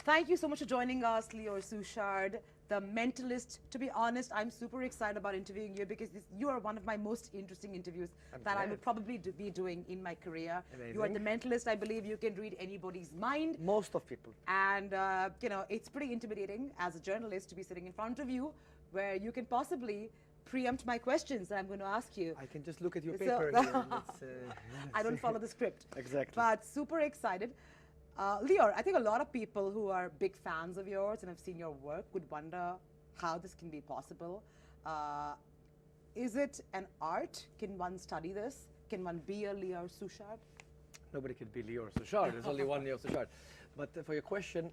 Thank you so much for joining us, Lior Suchard, the mentalist. To be honest, I'm super excited about interviewing you because you are one of my most interesting interviews that I would probably be doing in my career. Amazing. You are the mentalist. I believe you can read anybody's mind. Most of people. And, it's pretty intimidating as a journalist to be sitting in front of you where you can possibly preempt my questions that I'm going to ask you. I can just look at your paper here. And I don't follow the script. Exactly. But super excited. Lior, I think a lot of people who are big fans of yours and have seen your work would wonder how this can be possible. Is it an art? Can one study this? Can one be a Lior Suchard? Nobody can be Lior Suchard. There's only one Lior Suchard. But for your question,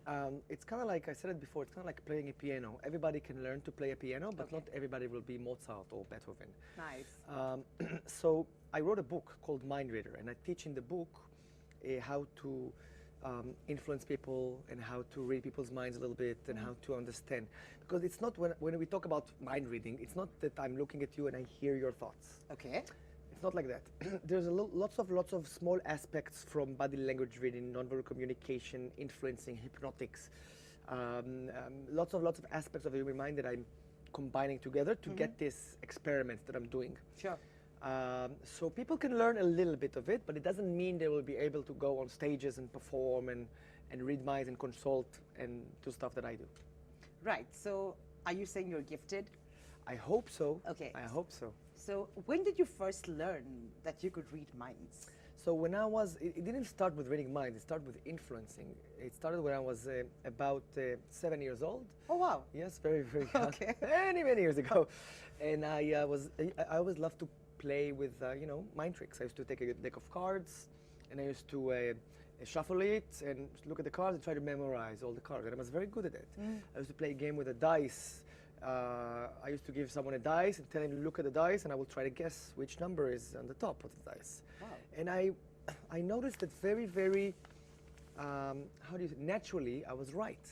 it's kind of like I said it before. It's kind of like playing a piano. Everybody can learn to play a piano, but not everybody will be Mozart or Beethoven. Nice. So I wrote a book called Mind Reader, and I teach in the book how to influence people and how to read people's minds a little bit and how to understand. Because it's not when we talk about mind reading, it's not that I'm looking at you and I hear your thoughts. Okay. It's not like that. There's lots of small aspects from body language reading, nonverbal communication, influencing, hypnotics, lots of aspects of the human mind that I'm combining together to get this experiment that I'm doing. Sure. So people can learn a little bit of it, but it doesn't mean they will be able to go on stages and perform and read minds and consult and do stuff that I do. Right. So are you saying you're gifted? I hope so. Okay. I hope so. So when did you first learn that you could read minds? So when I was, it didn't start with reading minds, it started with influencing. It started when I was about 7 years old. Oh, wow. Yes, very, very young. Okay. Many years ago. And I always loved to play with, mind tricks. I used to take a deck of cards and I used to shuffle it and look at the cards and try to memorize all the cards. And I was very good at it. I used to play a game with a dice. I used to give someone a dice and tell him to look at the dice, and I will try to guess which number is on the top of the dice. Wow. And I noticed that very, naturally, I was right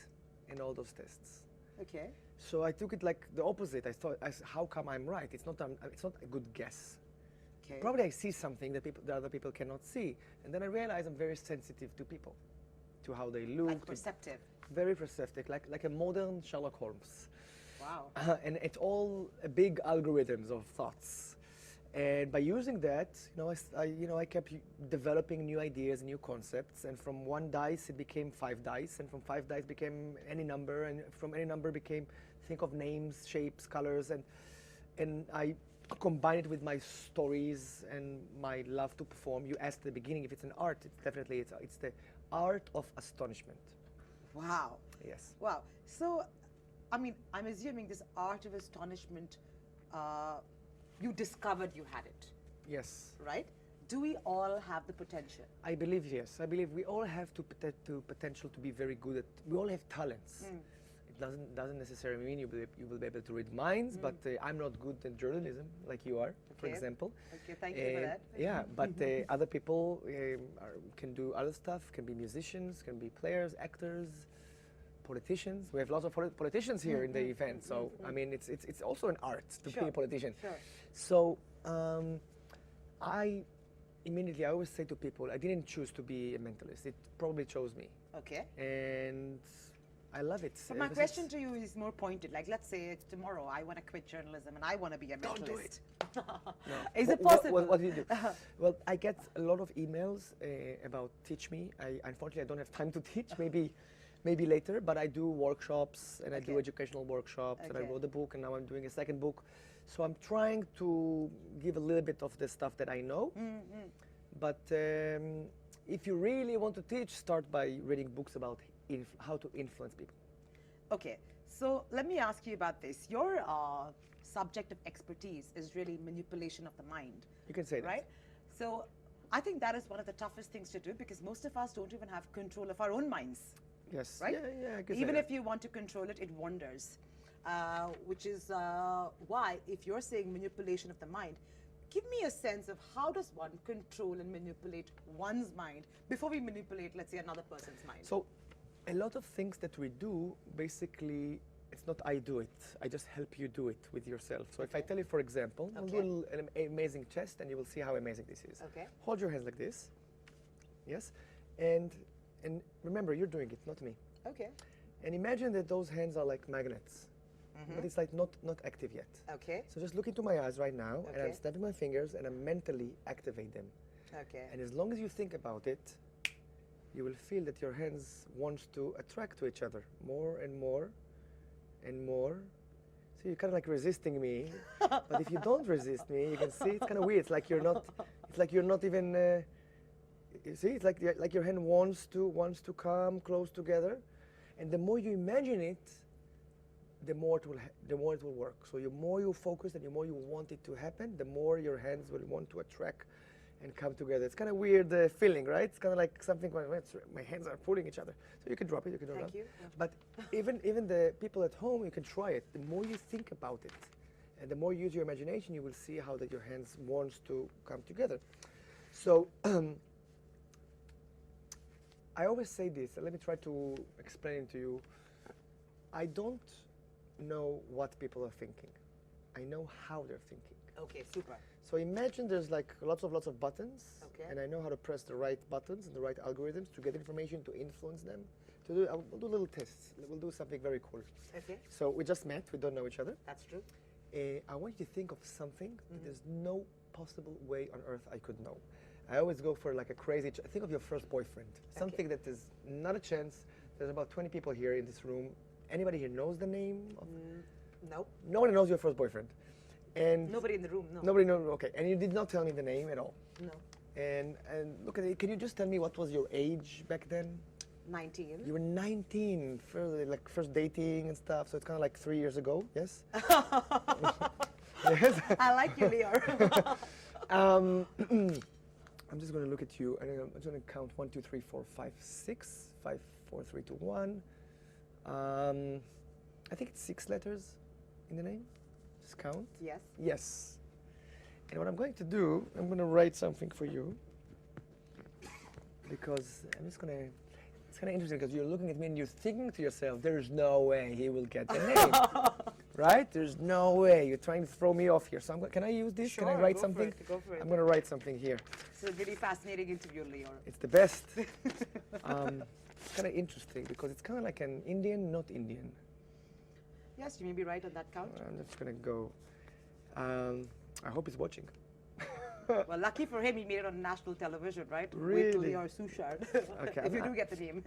in all those tests. Okay. So I took it like the opposite. I thought, how come I'm right? It's not a good guess. Okay. Probably I see something that other people cannot see, and then I realize I'm very sensitive to people, to how they look. Like perceptive. Very perceptive, like a modern Sherlock Holmes. Wow. And it's all big algorithms of thoughts. And by using that, I kept developing new ideas, new concepts. And from one dice, it became 5 dice. And from 5 dice became any number. And from any number became, think of names, shapes, colors. And I combine it with my stories and my love to perform. You asked at the beginning if it's an art. It's definitely, it's the art of astonishment. Wow. Yes. Wow. So, I'm assuming this art of astonishment, you discovered you had it. Yes. Right? Do we all have the potential? I believe yes. I believe we all have to potential to be very good at. We all have talents. It doesn't necessarily mean you will be able to read minds, but I'm not good at journalism like you are, for example. Okay, thank you for that. Yeah, but other people can do other stuff. Can be musicians, can be players, actors, politicians. We have lots of politicians here in the event, so I mean it's also an art to be a politician. Sure. So I always say to people, I didn't choose to be a mentalist. It probably chose me. Okay. And I love it. But my question to you is more pointed. Like, let's say it's tomorrow, I want to quit journalism and I want to be a mentalist. Don't do it. No. Is Is it possible? What do you do? Well, I get a lot of emails about teach me. Unfortunately, I don't have time to teach. Maybe later, but I do workshops and I do educational workshops and I wrote a book and now I'm doing a second book. So I'm trying to give a little bit of the stuff that I know. But if you really want to teach, start by reading books about how to influence people. Okay, so let me ask you about this. Your subject of expertise is really manipulation of the mind. You can say that. Right? So I think that is one of the toughest things to do because most of us don't even have control of our own minds. Yes. Right? Yeah, I can say Even that. if you want to control it, it wanders. Which is why, if you're saying manipulation of the mind, give me a sense of how does one control and manipulate one's mind before we manipulate, let's say, another person's mind? So a lot of things that we do, basically, it's not I do it. I just help you do it with yourself. So if I tell you, for example, I'll do an amazing test and you will see how amazing this is. Okay. Hold your hands like this. Yes. And remember, you're doing it, not me. Okay. And imagine that those hands are like magnets, but it's like not active yet. Okay. So just look into my eyes right now, and I'm Okay. snapping my fingers, and I mentally activate them. Okay. And as long as you think about it, you will feel that your hands want to attract to each other more and more and more. So you're kind of like resisting me, but if you don't resist me, you can see it's kind of weird. It's like you're not. It's like you're not even. You see, it's like your hand wants to come close together, and the more you imagine it, the more it will work. So the more you focus and the more you want it to happen, the more your hands will want to attract and come together. It's kind of weird feeling, right? It's kind of like something when my hands are pulling each other. So you can drop it, you can drop it. Thank you. But even the people at home, you can try it. The more you think about it, and the more you use your imagination, you will see how that your hands wants to come together. So I always say this, and let me try to explain it to you. I don't know what people are thinking. I know how they're thinking. Okay, super. So imagine there's like lots of buttons, Okay. and I know how to press the right buttons and the right algorithms to get information, to influence them. We'll do little tests. We'll do something very cool. Okay, So we just met, we don't know each other. that's true. I want you to think of something that there's no possible way on earth I could know. I always go for like a crazy, think of your first boyfriend. Something that is not a chance. There's about 20 people here in this room. Anybody here knows the name of? Nope. Nobody knows your first boyfriend. And Nobody in the room, no. nobody knows, okay. And you did not tell me the name at all. No. And look at it, can you just tell me what was your age back then? 19. You were 19, first dating and stuff, so it's kind of like 3 years ago, yes? Yes? I like you, Lior. I'm just going to look at you, and I'm just going to count 1, 2, 3, 4, 5, 6, 5, 4, 3, 2, 1. I think it's 6 letters in the name. Just count. Yes. Yes. And what I'm going to do, I'm going to write something for you, because I'm just going to, it's kind of interesting because you're looking at me and you're thinking to yourself, there's no way he will get the name. Right? There's no way. You're trying to throw me off here. So can I use this? Sure, Can I write go for something? it, go for it. I'm going to write something here. It's a really fascinating interview, Lior. It's the best. It's kind of interesting because it's kind of like an Indian, not Indian. Yes, you may be right on that count. I'm just going to go. I hope he's watching. Well, lucky for him, he made it on national television, right? With Really? Lior Suchard. Okay, If you do get the name.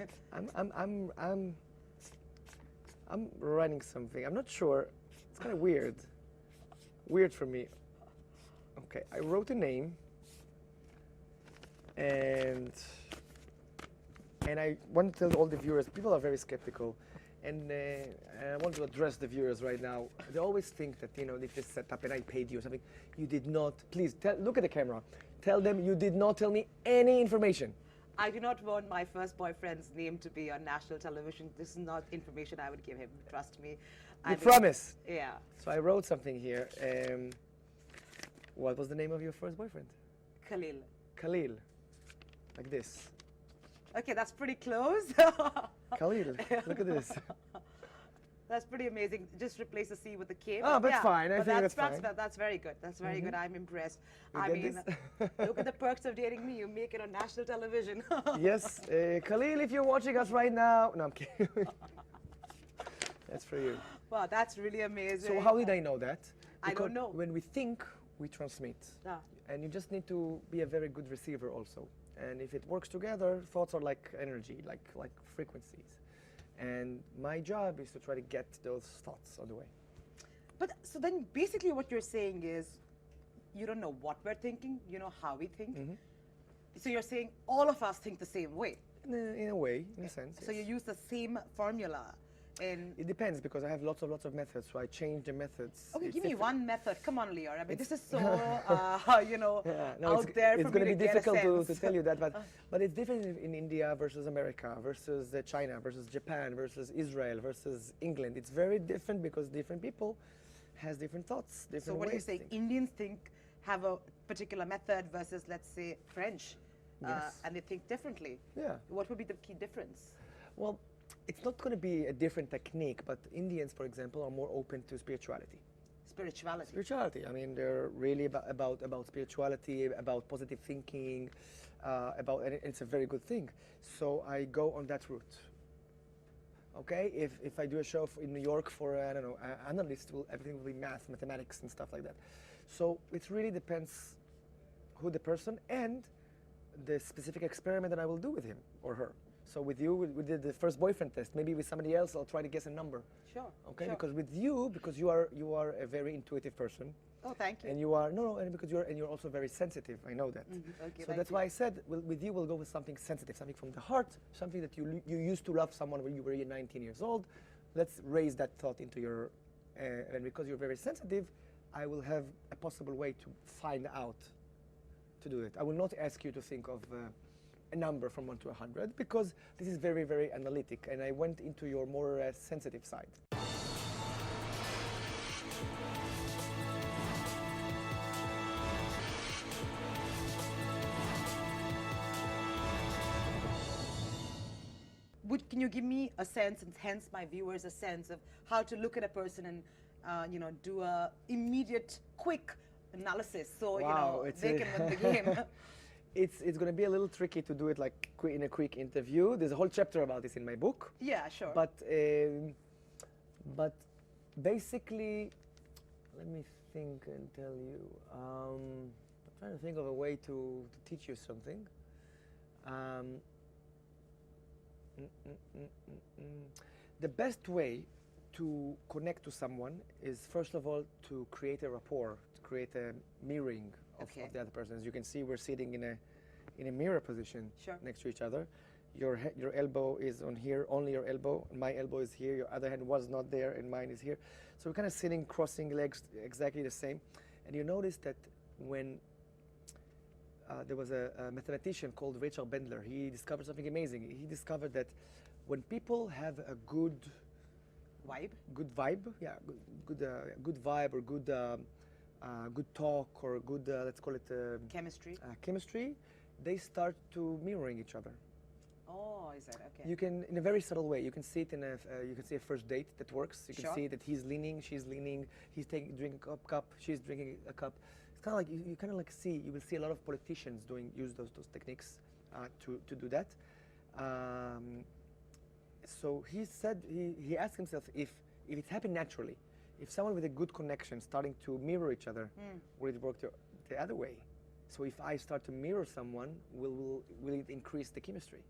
I'm writing something. I'm not sure. It's kind of weird. Weird for me. Okay, I wrote a name, and I want to tell all the viewers. People are very skeptical, and I want to address the viewers right now. They always think that if it's set up and I paid you or something. You did not. Please look at the camera. Tell them you did not tell me any information. I do not want my first boyfriend's name to be on national television. This is not information I would give him. Trust me. You promise. Yeah. So I wrote something here. What was the name of your first boyfriend? Khalil. Khalil. Like this. Okay, that's pretty close. Khalil, look at this. That's pretty amazing. Just replace the C with the K. Oh, but that's fine. I but think that's fine. That's very good. That's very good. I'm impressed. You I get mean, this? look at the perks of dating me. You make it on national television. Yes, Khalil, if you're watching us right now. No, I'm kidding. That's for you. Wow, that's really amazing. So how did I know that? I don't know. When we think, we transmit. Ah. And you just need to be a very good receiver also. And if it works together, thoughts are like energy, like frequencies. And my job is to try to get those thoughts on the way. But so then basically what you're saying is you don't know what we're thinking, you know how we think. So you're saying all of us think the same way. In a way, in a sense. So yes. you use the same formula. And It depends because I have lots of methods, so I change the methods. okay, It's give me different. one method. Come on, Lior. I mean, this is so, Yeah, no, out there it's for going me to be get a difficult to sense. tell you that, but it's different in India versus America versus China versus Japan versus Israel versus England. It's very different because different people has different thoughts, different So what are you ways to saying? think. Indians have a particular method versus, let's say, French, Yes. and they think differently. Yeah. What would be the key difference? Well, it's not going to be a different technique, but Indians, for example, are more open to spirituality. Spirituality. Spirituality. I mean, they're really about spirituality, about positive thinking, and it's a very good thing. So I go on that route. Okay, if I do a show in New York for I don't know analyst, everything will be mathematics and stuff like that. So it really depends who the person and the specific experiment that I will do with him or her. So with you, we did the first boyfriend test. Maybe with somebody else, I'll try to guess a number. Sure. Okay, sure. because with you, because you are a very intuitive person. Oh, thank you. And you are and because you're also very sensitive. I know that. Okay, So that's why I said with you, we'll go with something sensitive, something from the heart, something that you used to love someone when you were 19 years old. Let's raise that thought into your, and because you're very sensitive, I will have a possible way to find out to do it. I will not ask you to think of a number from 1 to 100 because this is very, very analytic, and I went into your more sensitive side. Can you give me a sense, and hence my viewers a sense of how to look at a person and do a immediate, quick analysis so they can win the game? It's going to be a little tricky to do it like in a quick interview. There's a whole chapter about this in my book. Yeah, sure. But basically, let me think and tell you. I'm trying to think of a way to teach you something. The best way to connect to someone is, first of all, to create a rapport, to create a mirroring of the other person. As you can see, we're sitting in a mirror position next to each other. Your elbow is on here, only your elbow. My elbow is here. Your other hand was not there, and mine is here. So we're kind of sitting, crossing legs, exactly the same. And you notice that when there was a mathematician called Richard Bendler. He discovered something amazing. He discovered that when people have a good vibe, yeah, good vibe or good talk or good let's call it chemistry, they start to mirroring each other. Oh, is that okay? You can, in a very subtle way, you can see it in you can see a first date that works. You can see that he's leaning, she's leaning, he's drinking a cup, she's drinking a cup. It's kind of like you kind of like you will see a lot of politicians use those techniques to do that. So he said he asked himself if it happened naturally, if someone with a good connection starting to mirror each other, will it work the other way? So if I start to mirror someone, will it increase the chemistry?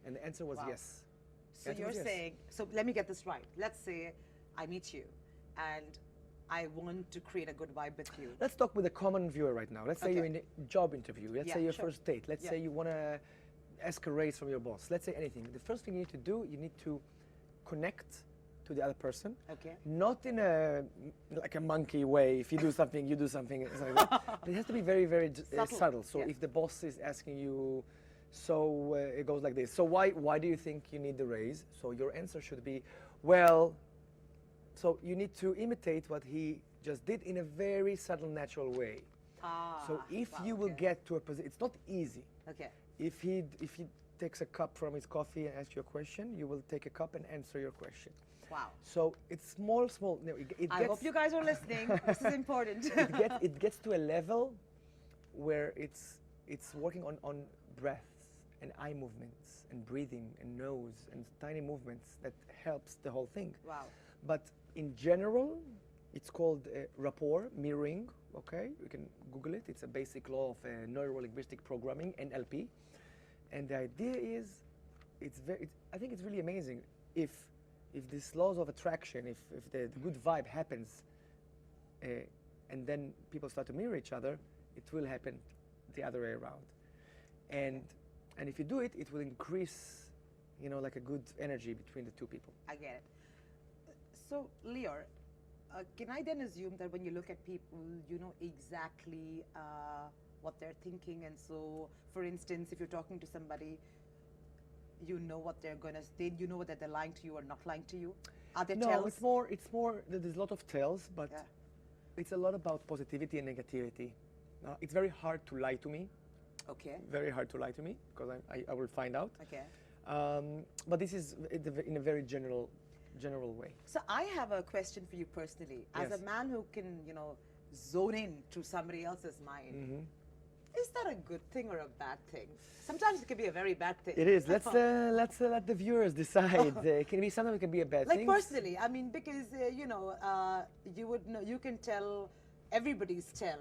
And the answer was yes. So you're saying, so let me get this right. Let's say I meet you and I want to create a good vibe with you. Let's talk with a common viewer right now. Let's say you're in a job interview. Let's say your first date. Let's say you want to ask a raise from your boss. Let's say anything. The first thing you need to do, you need to connect to the other person. Okay. Not in like a monkey way. If you do something, you do something. Like that. But it has to be very, very subtle. So if the boss is asking you, so it goes like this. So why do you think you need the raise? So your answer should be, well. So you need to imitate what he just did in a very subtle, natural way. So if you will get to a position, it's not easy. Okay. If he takes a cup from his coffee and asks you a question, you will take a cup and answer your question. Wow. So it's small. No, I hope you guys are listening. This is important. it gets to a level where it's working on breaths and eye movements and breathing and nose and tiny movements that helps the whole thing. Wow. But in general, it's called rapport, mirroring, okay? You can Google it. It's a basic law of neuro-linguistic programming, NLP. And the idea is, I think it's really amazing if these laws of attraction, if the good vibe happens and then people start to mirror each other, it will happen the other way around. And if you do it, it will increase, like a good energy between the two people. I get it. So, Lior, can I then assume that when you look at people, you know exactly what they're thinking? And so, for instance, if you're talking to somebody, you know what they're going to say, you know whether they're lying to you or not lying to you? Are there tells? No, it's more, there's a lot of tells, but it's a lot about positivity and negativity. It's very hard to lie to me. Okay. Very hard to lie to me, because I will find out. Okay. But this is in a very general way. So I have a question for you personally. As a man who can, zone in to somebody else's mind, is that that a good thing or a bad thing? Sometimes it can be a very bad thing. It is. Let's let the viewers decide. It can be something. It can be a bad Like thing. personally, I mean, because you would know, you can tell everybody's tell,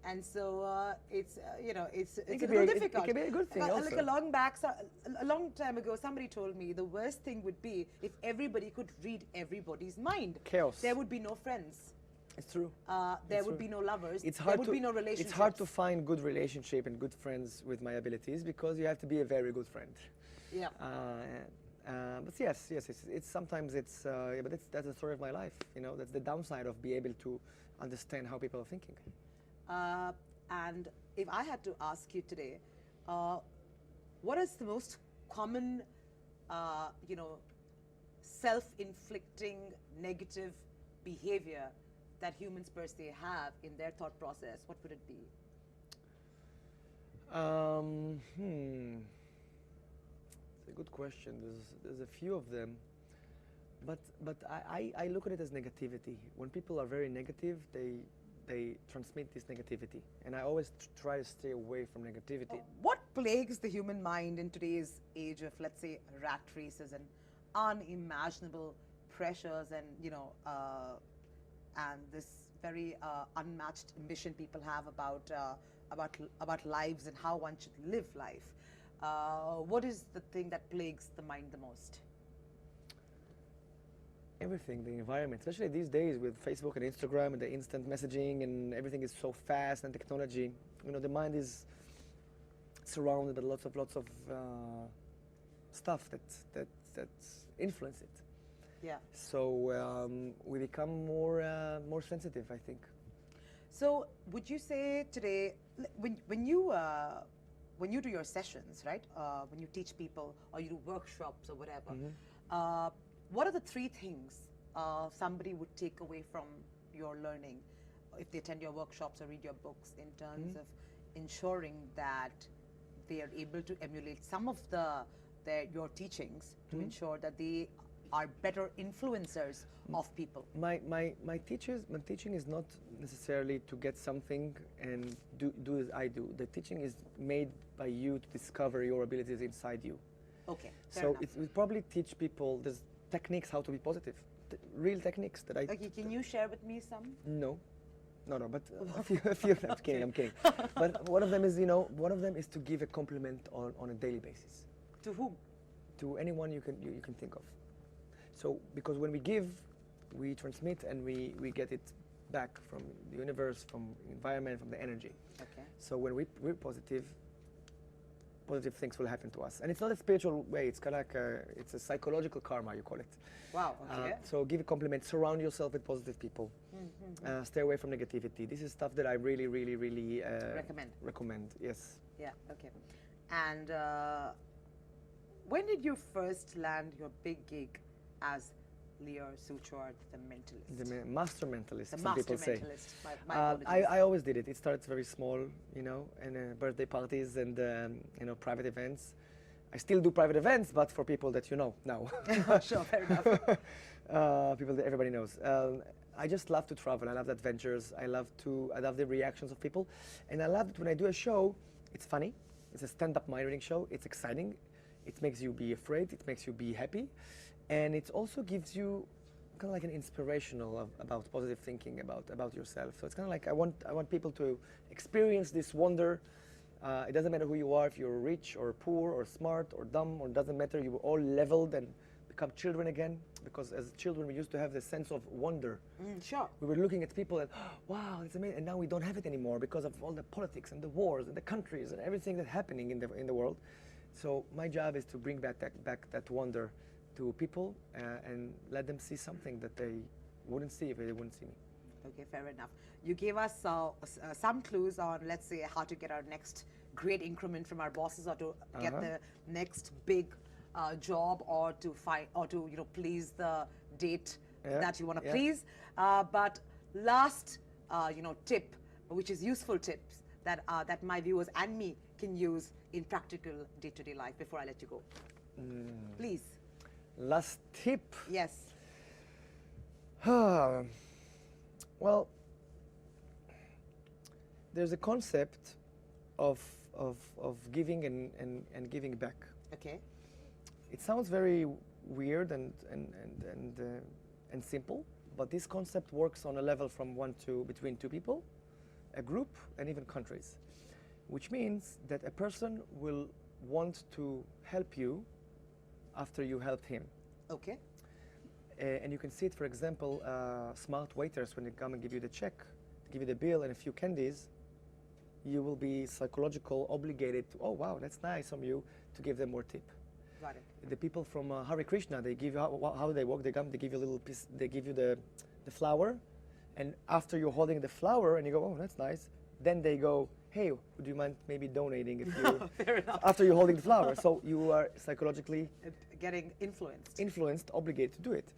and so it's it's It a could be little a- difficult. it can be a good thing Like also. a long time ago, somebody told me the worst thing would be if everybody could read everybody's mind. Chaos. There would be no friends. It's true. There It's would true. be no lovers. It's there hard would to be no relationships. It's hard to find good relationship and good friends with my abilities because you have to be a very good friend. Yeah. But yes, it's sometimes yeah, but that's the story of my life. You know, that's the downside of being able to understand how people are thinking. And if I had to ask you today, what is the most common, self-inflicting negative behavior that humans per se have in their thought process? What would it be? It's a good question. There's a few of them, but I look at it as negativity. When people are very negative, they transmit this negativity, and I always try to stay away from negativity. What plagues the human mind in today's age of, let's say, rat races and unimaginable pressures and and this very unmatched ambition people have about lives and how one should live life? What is the thing that plagues the mind the most? Everything, the environment, especially these days with Facebook and Instagram and the instant messaging and everything is so fast and technology. You know, the mind is surrounded by lots of stuff that influence it. Yeah. So we become more sensitive, I think. So would you say today, when you do your sessions, right? When you teach people or you do workshops or whatever, what are the three things somebody would take away from your learning if they attend your workshops or read your books in terms of ensuring that they are able to emulate some of your teachings to ensure that they are better influencers of people? My teaching is not necessarily to get something and do as I do. The teaching is made by you to discover your abilities inside you. Okay. So we probably teach people there's techniques how to be positive, real techniques that I. Okay, can you share with me some? No, but a few. I'm kidding. I'm kidding. But one of them is to give a compliment on a daily basis. To whom? To anyone you can think of. So because when we give, we transmit and we get it back from the universe, from the environment, from the energy. Okay. So when we're positive things will happen to us. And it's not a spiritual way, it's kind of like it's a psychological karma, you call it. Wow, okay. So give a compliment, surround yourself with positive people, stay away from negativity. This is stuff that I really recommend, yes. Yeah, okay. And when did you first land your big gig as Lior Suchard, the mentalist? The master mentalist, The some master people say. mentalist. My apologies. I always did it. It starts very small, and birthday parties and private events. I still do private events, but for people that you know now. Sure, fair enough. People that everybody knows. I just love to travel. I love adventures. I love the reactions of people, and I love that when I do a show, it's funny. It's a stand-up mind reading show. It's exciting. It makes you be afraid. It makes you be happy. And it also gives you kind of like an inspirational about positive thinking about yourself. So it's kind of like I want people to experience this wonder. It doesn't matter who you are, if you're rich or poor or smart or dumb, or it doesn't matter. You were all leveled and become children again. Because as children, we used to have the sense of wonder. Sure. We were looking at people and, wow, it's amazing. And now we don't have it anymore because of all the politics and the wars and the countries and everything that's happening in the world. So my job is to bring back that wonder to people and let them see something that they wouldn't see if they wouldn't see me. Okay, fair enough. You gave us some clues on, let's say, how to get our next great increment from our bosses, or to get the next big job, or to please the date that you want to please. But last tip, which is useful tips that my viewers and me can use in practical day-to-day life before I let you go. Please. Last tip. Yes. Well, there's a concept of of giving and giving back. Okay. It sounds very weird and simple, but this concept works on a level from between two people, a group, and even countries, which means that a person will want to help you after you helped him. Okay. And you can see it, for example, smart waiters, when they come and give you the check, give you the bill and a few candies, you will be psychological obligated to, oh wow, that's nice of you, to give them more tip. Got it. The people from Hare Krishna, they give you, how they work, they come, they give you a little piece, they give you the flower, and after you're holding the flower and you go, oh, that's nice, then they go, hey, would you mind maybe donating if you, Fair enough. after you're holding the flower. So you are psychologically Getting influenced, obligated to do it.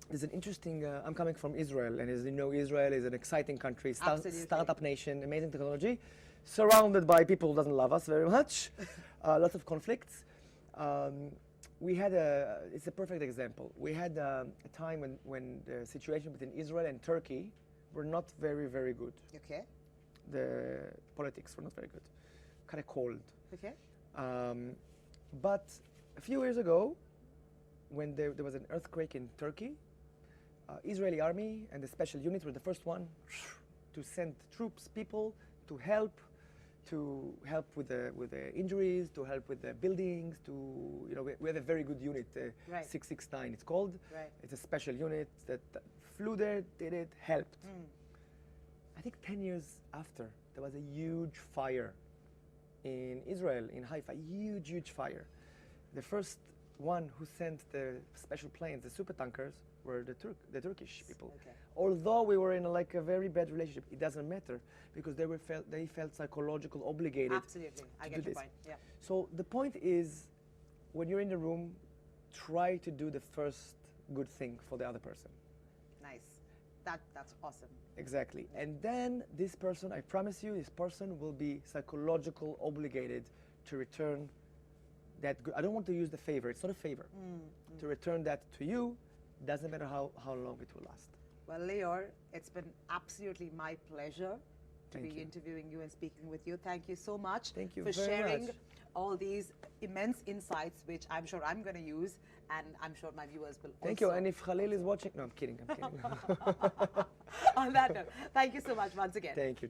There's an interesting, I'm coming from Israel, and as you know, Israel is an exciting country, startup nation, amazing technology, surrounded by people who doesn't love us very much, lots of conflicts. We had it's a perfect example. We had a time when the situation between Israel and Turkey were not very, very good. Okay. The politics were not very good, kind of cold. Okay. But a few years ago, when there was an earthquake in Turkey, Israeli army and the special units were the first one to send troops, people to help with the injuries, to help with the buildings. We have a very good unit, Right. 669 it's called. Right. It's a special unit that flew there, did it, helped. I think 10 years after, there was a huge fire in Israel, in Haifa, huge fire. The first one who sent the special planes, the super tankers, were the Turkish people. Okay. Although we were in a very bad relationship, it doesn't matter because they felt psychological obligated. Absolutely. I get your point. Yeah. So the point is, when you're in the room, try to do the first good thing for the other person. Nice. That's awesome. Exactly. And then this person, I promise you, this person will be psychological obligated to return that good. I don't want to use the favor. It's not a favor. To return that to you, doesn't matter how long it will last. Well, Lior, it's been absolutely my pleasure to Thank be you. interviewing you and speaking with you. Thank you so much Thank you for very sharing much. all these immense insights, which I'm sure I'm going to use, and I'm sure my viewers will Thank also. you. And if Khalil is watching, no, I'm kidding. On that note, thank you so much once again. Thank you.